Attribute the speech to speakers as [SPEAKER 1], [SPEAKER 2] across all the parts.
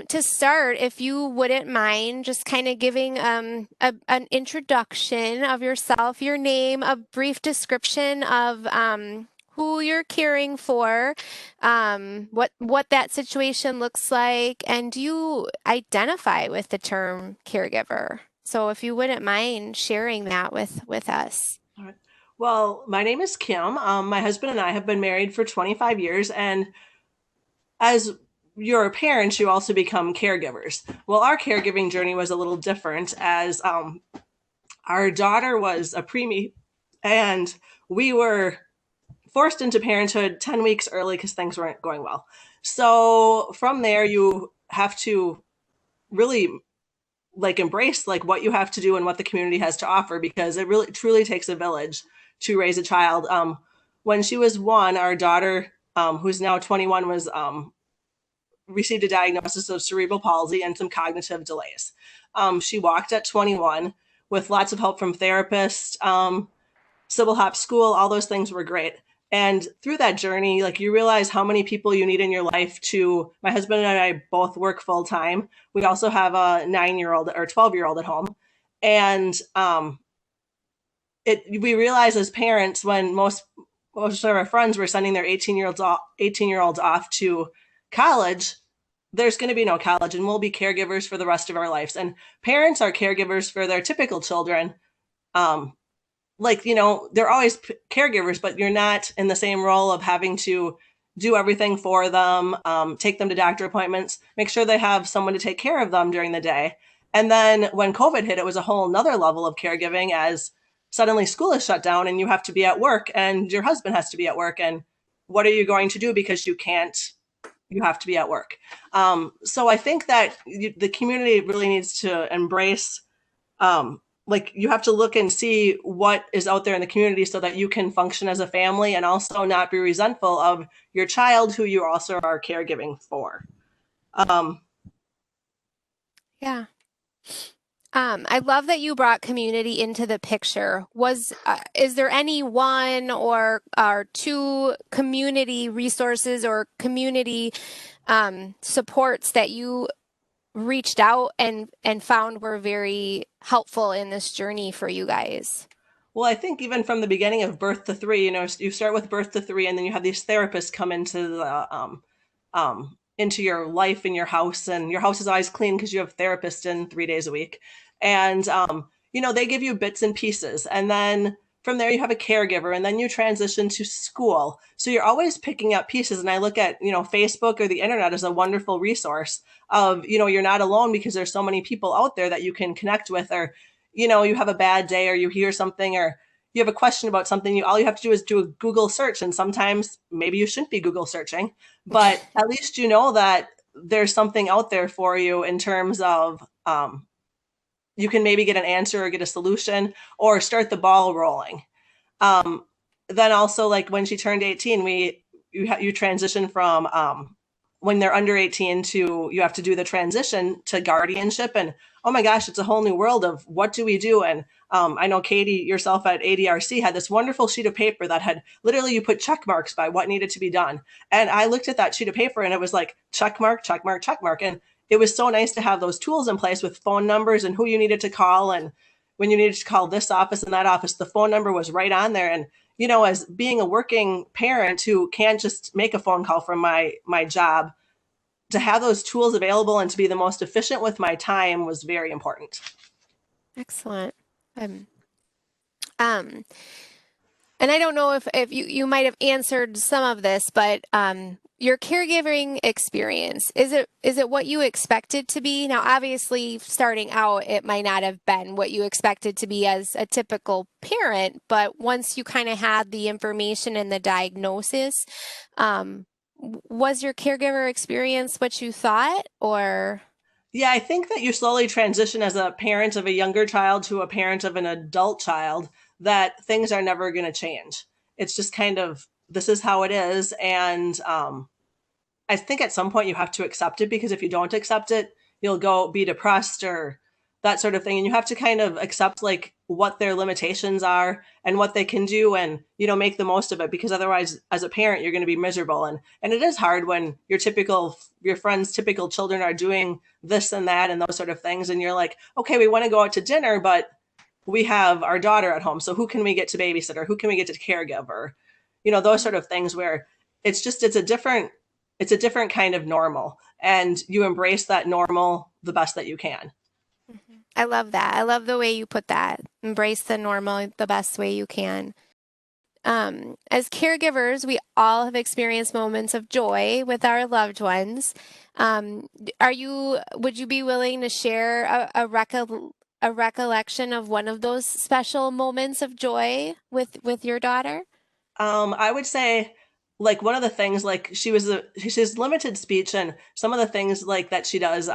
[SPEAKER 1] To start, if you wouldn't mind just kind of giving an introduction of yourself, your name, a brief description of who you're caring for, what that situation looks like, and do you identify with the term caregiver? So if you wouldn't mind sharing that with us.
[SPEAKER 2] All right. Well, my name is Kim. My husband and I have been married for 25 years, and as you're a parent, you also become caregivers. Well, our caregiving journey was a little different as our daughter was a preemie, and we were forced into parenthood 10 weeks early because things weren't going well. So from there, you have to really like embrace like what you have to do and what the community has to offer because it really truly takes a village to raise a child. When she was one, our daughter, who's now 21, was received a diagnosis of cerebral palsy and some cognitive delays. She walked at 21 with lots of help from therapists, Sybil Hop School, all those things were great. And through that journey, like you realize how many people you need in your life to, my husband and I both work full time. We also have a 9-year old or 12-year old at home. And we realize as parents when most of our friends were sending their 18-year olds off to college, there's going to be no college and we'll be caregivers for the rest of our lives. And parents are caregivers for their typical children. Um, they're always caregivers, but you're not in the same role of having to do everything for them, take them to doctor appointments, make sure they have someone to take care of them during the day. And then when COVID hit, it was a whole nother level of caregiving as suddenly school is shut down and you have to be at work and your husband has to be at work. And what are you going to do because you have to be at work. So I think that the community really needs to embrace like you have to look and see what is out there in the community so that you can function as a family and also not be resentful of your child who you also are caregiving for. Um,
[SPEAKER 1] Yeah. I love that you brought community into the picture. Is there any one or two community resources or community supports that you reached out and found were very helpful in this journey for you guys?
[SPEAKER 2] well, I think even from the beginning of birth to three, you start with birth to three, and then you have these therapists come into your life in your house, and your house is always clean because you have therapists in 3 days a week, and they give you bits and pieces, and then from there you have a caregiver, and then you transition to school. So you're always picking up pieces, and I look at Facebook or the internet as a wonderful resource of you're not alone because there's so many people out there that you can connect with, or you have a bad day or you hear something or you have a question about something, all you have to do is do a Google search. And sometimes maybe you shouldn't be Google searching, but at least you know that there's something out there for you in terms of you can maybe get an answer or get a solution or start the ball rolling. Um, then also like when she turned 18, you transition from when they're under 18 to you have to do the transition to guardianship, and oh my gosh, it's a whole new world of what do we do. And I know Katie yourself at ADRC had this wonderful sheet of paper that had literally you put check marks by what needed to be done, and I looked at that sheet of paper and it was like check mark, check mark, check mark. And it was so nice to have those tools in place with phone numbers and who you needed to call, and when you needed to call this office and that office, the phone number was right on there. And as being a working parent who can't just make a phone call from my job, to have those tools available and to be the most efficient with my time was very important.
[SPEAKER 1] Excellent. Um, um, and I don't know if you might have answered some of this, but your caregiving experience, is it what you expected to be? Now, obviously, starting out, it might not have been what you expected to be as a typical parent, but once you kind of had the information and the diagnosis, was your caregiver experience what you thought, or?
[SPEAKER 2] Yeah, I think that you slowly transition as a parent of a younger child to a parent of an adult child, that things are never going to change. It's just kind of, this is how it is. And I think at some point you have to accept it because if you don't accept it, you'll go be depressed or that sort of thing. And you have to kind of accept like what their limitations are and what they can do, and, you know, make the most of it, because otherwise as a parent, you're going to be miserable. And it is hard when your friends' typical children are doing this and that and those sort of things. And you're like, okay, we want to go out to dinner, but we have our daughter at home. So who can we get to babysitter? Who can we get to caregiver? You know, those sort of things where it's a different kind of normal, and you embrace that normal the best that you can.
[SPEAKER 1] Mhm. I love that. I love the way you put that. Embrace the normal the best way you can. As caregivers, we all have experienced moments of joy with our loved ones. Would you be willing to share a recollection of one of those special moments of joy with your daughter?
[SPEAKER 2] I would say like one of the things, like she has limited speech, and some of the things like that she does,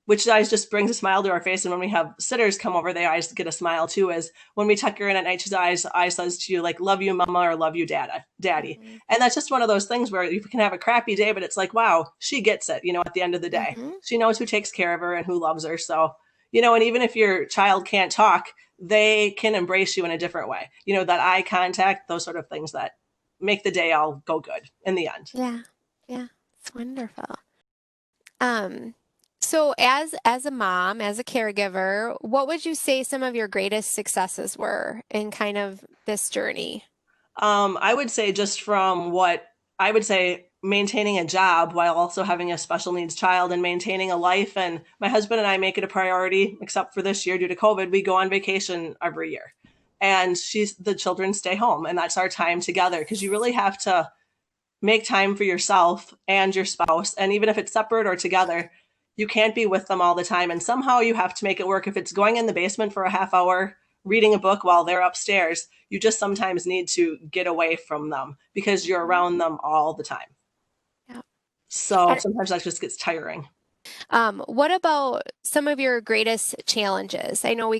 [SPEAKER 2] which always just brings a smile to our face. And when we have sitters come over, they always get a smile too, is when we tuck her in at night, she's always says to you like, love you, mama, or love you, daddy.
[SPEAKER 1] Hmm.
[SPEAKER 2] And that's just one of those things where you can have a crappy day, but it's like, wow, she gets it, you know, at the end of the day.
[SPEAKER 1] Hmm.
[SPEAKER 2] She knows who takes care of her and who loves her. So, you know, and even if your child can't talk, they can embrace you in a different way. You know, that eye contact, those sort of things that make the day all go good in the end.
[SPEAKER 1] Yeah, yeah, it's wonderful. Um, so as a mom, as a caregiver, what would you say some of your greatest successes were in kind of this journey?
[SPEAKER 2] I would say just from what I would say maintaining a job while also having a special needs child and maintaining a life. And my husband and I make it a priority, except for this year due to COVID, we go on vacation every year. And the children stay home, and that's our time together, because you really have to make time for yourself and your spouse. And even if it's separate or together, you can't be with them all the time. And somehow you have to make it work. If it's going in the basement for a half hour, reading a book while they're upstairs, you just sometimes need to get away from them because you're
[SPEAKER 1] Mhm.
[SPEAKER 2] around them all the time.
[SPEAKER 1] Yeah.
[SPEAKER 2] So
[SPEAKER 1] And,
[SPEAKER 2] sometimes that just gets tiring.
[SPEAKER 1] what about some of your greatest challenges? I know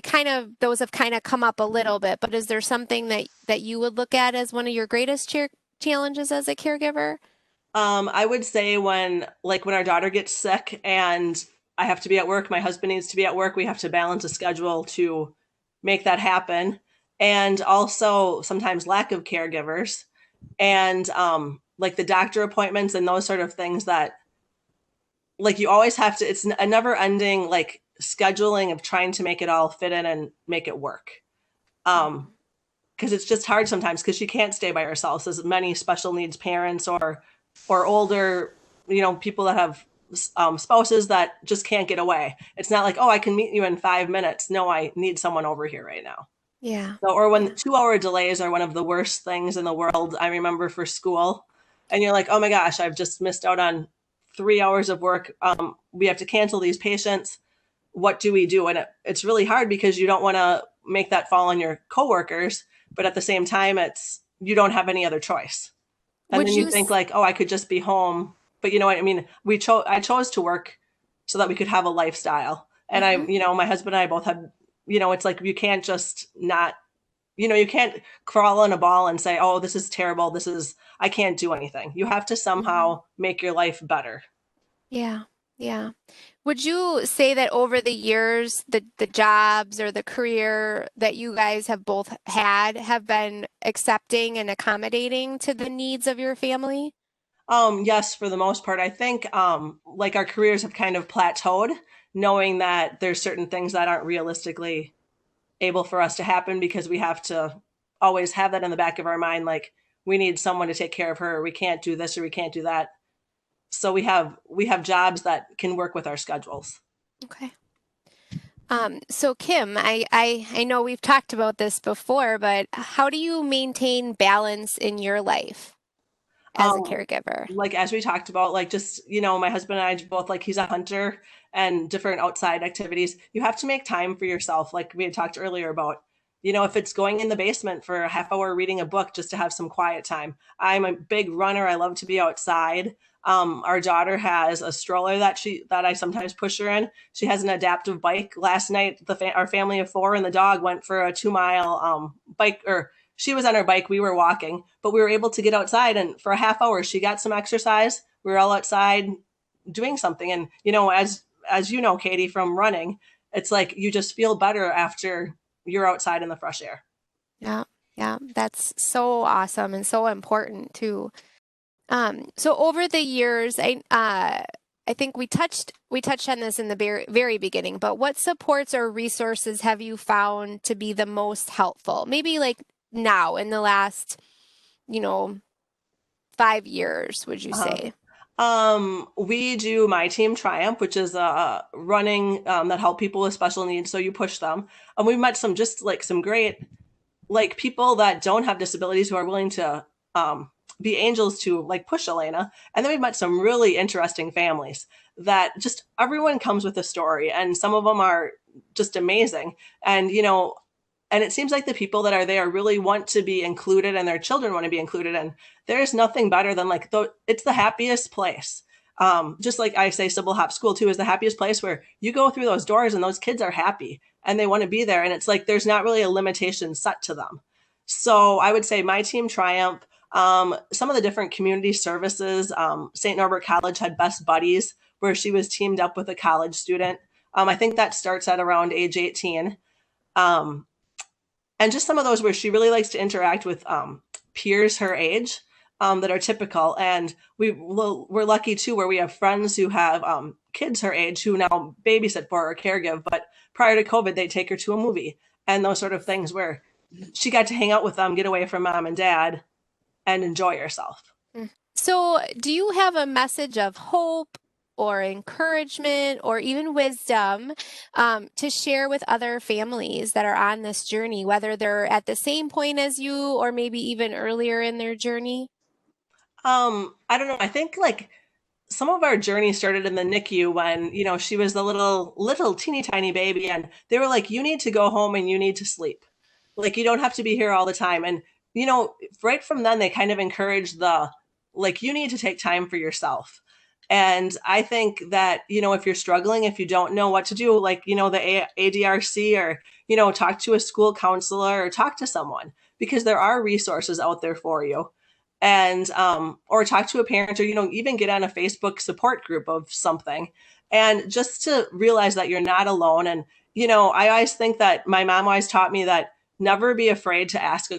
[SPEAKER 1] those have kind of come up a little bit, but is there something that you would look at as one of your greatest challenges as a caregiver?
[SPEAKER 2] I would say when our daughter gets sick and I have to be at work, my husband needs to be at work, we have to balance a schedule to make that happen. And also sometimes lack of caregivers, and like the doctor appointments and those sort of things that like you always have to, it's a never ending like scheduling of trying to make it all fit in and make it work. Um,
[SPEAKER 1] Mhm.
[SPEAKER 2] because it's just hard sometimes because she can't stay by herself. As many special needs parents or older, you know, people that have spouses that just can't get away. It's not like, oh, I can meet you in 5 minutes. No, I need someone over here right now.
[SPEAKER 1] Yeah.
[SPEAKER 2] So, or when
[SPEAKER 1] Yeah.
[SPEAKER 2] 2 hour delays are one of the worst things in the world. I remember for school, and you're like, oh my gosh, I've just missed out on 3 hours of work. We have to cancel these patients. What do we do? And it's really hard because you don't want to make that fall on your coworkers, but at the same time, it's you don't have any other choice. And
[SPEAKER 1] Would
[SPEAKER 2] then you
[SPEAKER 1] you
[SPEAKER 2] think
[SPEAKER 1] s-
[SPEAKER 2] like, oh, I could just be home. But you know what I mean? I chose to work so that we could have a lifestyle. And
[SPEAKER 1] Mhm.
[SPEAKER 2] you know, my husband and I both had, you know, it's like you can't just not, you know, you can't crawl in a ball and say, oh, this is terrible. I can't do anything. You have to
[SPEAKER 1] Mhm.
[SPEAKER 2] somehow make your life better.
[SPEAKER 1] Yeah. Yeah. Would you say that over the years, the jobs or the career that you guys have both had have been accepting and accommodating to the needs of your family?
[SPEAKER 2] Yes, for the most part. I think like our careers have kind of plateaued, knowing that there's certain things that aren't realistically able for us to happen because we have to always have that in the back of our mind, like we need someone to take care of her, or we can't do this or we can't do that. So we have jobs that can work with our schedules.
[SPEAKER 1] Okay. So Kim, I know we've talked about this before, but how do you maintain balance in your life as a
[SPEAKER 2] Um,
[SPEAKER 1] caregiver?
[SPEAKER 2] like as we talked about, like just, you know, my husband and I both like he's a hunter and different outside activities. You have to make time for yourself, like we had talked earlier about. You know, if it's going in the basement for a half hour reading a book just to have some quiet time. I'm a big runner. I love to be outside. Our daughter has a stroller that I sometimes push her in. She has an adaptive bike. Last night, our family of four and the dog went for a 2 mile bike, or she was on her bike, we were walking, but we were able to get outside, and for a half hour she got some exercise. We were all outside doing something. And you know, as you know, Katie, from running, it's like you just feel better after you're outside in the fresh air.
[SPEAKER 1] Yeah. Yeah. That's so awesome and so important too. So over the years, I think we touched on this in the very beginning, but what supports or resources have you found to be the most helpful? Maybe like now in the last, you know, 5 years, would you
[SPEAKER 2] Uh-huh.
[SPEAKER 1] say?
[SPEAKER 2] We do My Team Triumph, which is running that help people with special needs. So you push them. We've met some great like people that don't have disabilities who are willing to um, be angels to like push Elena. And then we've met some really interesting families that just everyone comes with a story, and some of them are just amazing. And and it seems like the people that are there really want to be included, and their children want to be included. And there's nothing better than it's the happiest place. Just like I say, Sybil Hop School too is the happiest place where you go through those doors and those kids are happy and they want to be there. And it's like there's not really a limitation set to them. So I would say My Team Triumph, some of the different community services. St. Norbert College had Best Buddies, where she was teamed up with a college student. I think that starts at around age 18. Um, and just some of those where she really likes to interact with peers her age that are typical. And we're lucky too, where we have friends who have kids her age who now babysit for her or caregive. But prior to COVID, they take her to a movie and those sort of things where she got to hang out with them, get away from mom and dad, and enjoy herself.
[SPEAKER 1] So, do you have a message of hope or encouragement or even wisdom to share with other families that are on this journey, whether they're at the same point as you or maybe even earlier in their journey?
[SPEAKER 2] I don't know. I think like some of our journey started in the NICU when, she was the little teeny tiny baby, and they were like, you need to go home and you need to sleep. Like, you don't have to be here all the time. And, right from then, they kind of encouraged like, you need to take time for yourself. And I think that, if you're struggling, if you don't know what to do, like, the ADRC, or, talk to a school counselor or talk to someone, because there are resources out there for you. And or talk to a parent, or even get on a Facebook support group of something, and just to realize that you're not alone. And I always think that my mom always taught me that never be afraid to ask,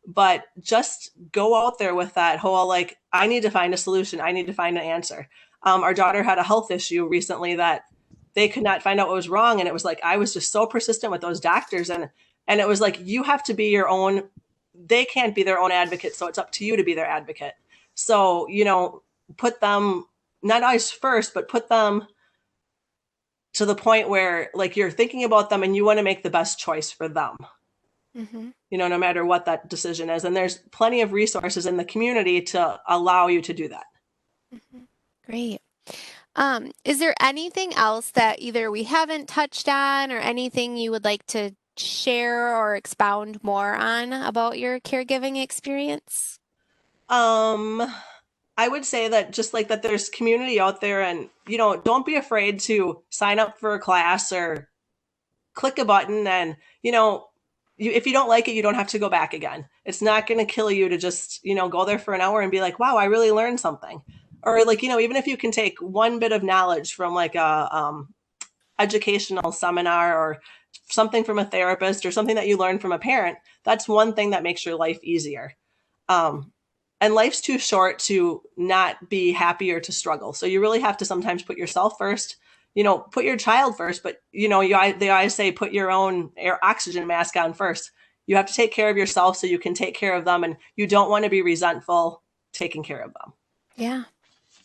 [SPEAKER 2] but just go out there with that whole like, I need to find a solution, I need to find an answer. Our daughter had a health issue recently that they could not find out what was wrong, and it was like I was just so persistent with those doctors, and it was like, you have to be your own, they can't be their own advocate, so it's up to you to be their advocate. So put them not always first, but put them to the point where like you're thinking about them and you want to make the best choice for them,
[SPEAKER 1] Hmm.
[SPEAKER 2] no matter what that decision is. And there's plenty of resources in the community to allow you to do that.
[SPEAKER 1] Hmm. Great. Is there anything else that either we haven't touched on or anything you would like to share or expound more on about your caregiving experience?
[SPEAKER 2] um I would say that just like that there's community out there, and don't be afraid to sign up for a class or click a button. And if you don't like it, you don't have to go back again. It's not going to kill you to just go there for an hour and be like, wow, I really learned something. Or like even if you can take one bit of knowledge from like a educational seminar, or something from a therapist, or something that you learn from a parent, that's one thing that makes your life easier. um, and life's too short to not be happy or to struggle. So you really have to sometimes put yourself first, put your child first. But they always say put your own air oxygen mask on first. You have to take care of yourself so you can take care of them, and you don't want to be resentful taking care of them.
[SPEAKER 1] Yeah,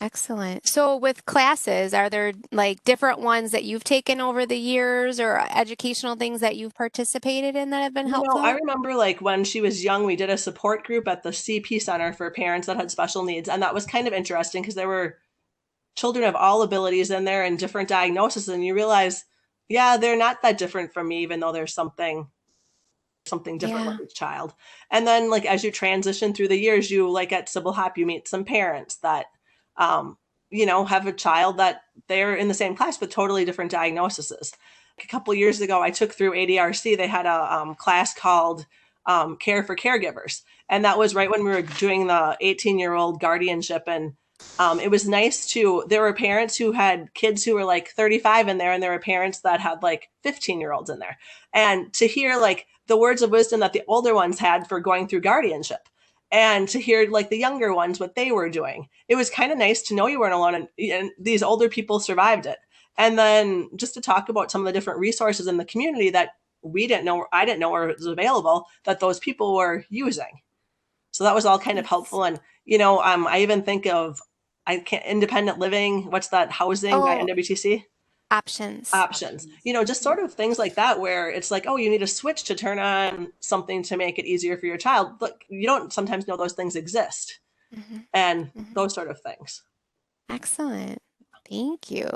[SPEAKER 1] excellent. So with classes, are there like different ones that you've taken over the years or educational things that you've participated in that have been
[SPEAKER 2] I
[SPEAKER 1] helpful?
[SPEAKER 2] remember like when she was young, we did a support group at the CP Center for parents that had special needs. And that was kind of interesting because there were children of all abilities in there and different diagnoses. And you realize, yeah, they're not that different from me, even though there's something different with
[SPEAKER 1] Yeah.
[SPEAKER 2] each child. And then like as you transition through the years, you like at Sybil Hop, you meet some parents that um, have a child that they're in the same class with totally different diagnoses. A couple years ago, I took through ADRC. They had a class called Care for Caregivers, and that was right when we were doing the 18-year-old guardianship. And It was nice to, there were parents who had kids who were like 35 in there, and there were parents that had like 15-year-olds in there. And to hear like the words of wisdom that the older ones had for going through guardianship, and to hear like the younger ones what they were doing, it was kind of nice to know you weren't alone, and these older people survived it. And then just to talk about some of the different resources in the community that we didn't know, I didn't know was available, that those people were using. So that was all kind of
[SPEAKER 1] Nice.
[SPEAKER 2] helpful. And, I even think of, I can't, independent living, what's that, housing by
[SPEAKER 1] Oh,
[SPEAKER 2] NWTC?
[SPEAKER 1] options.
[SPEAKER 2] Options. Just sort of things like that where it's like, oh, you need a switch to turn on something to make it easier for your child. Look, you don't sometimes know those things exist,
[SPEAKER 1] Hmm.
[SPEAKER 2] and
[SPEAKER 1] Hmm.
[SPEAKER 2] those sort of things.
[SPEAKER 1] Excellent. Thank you.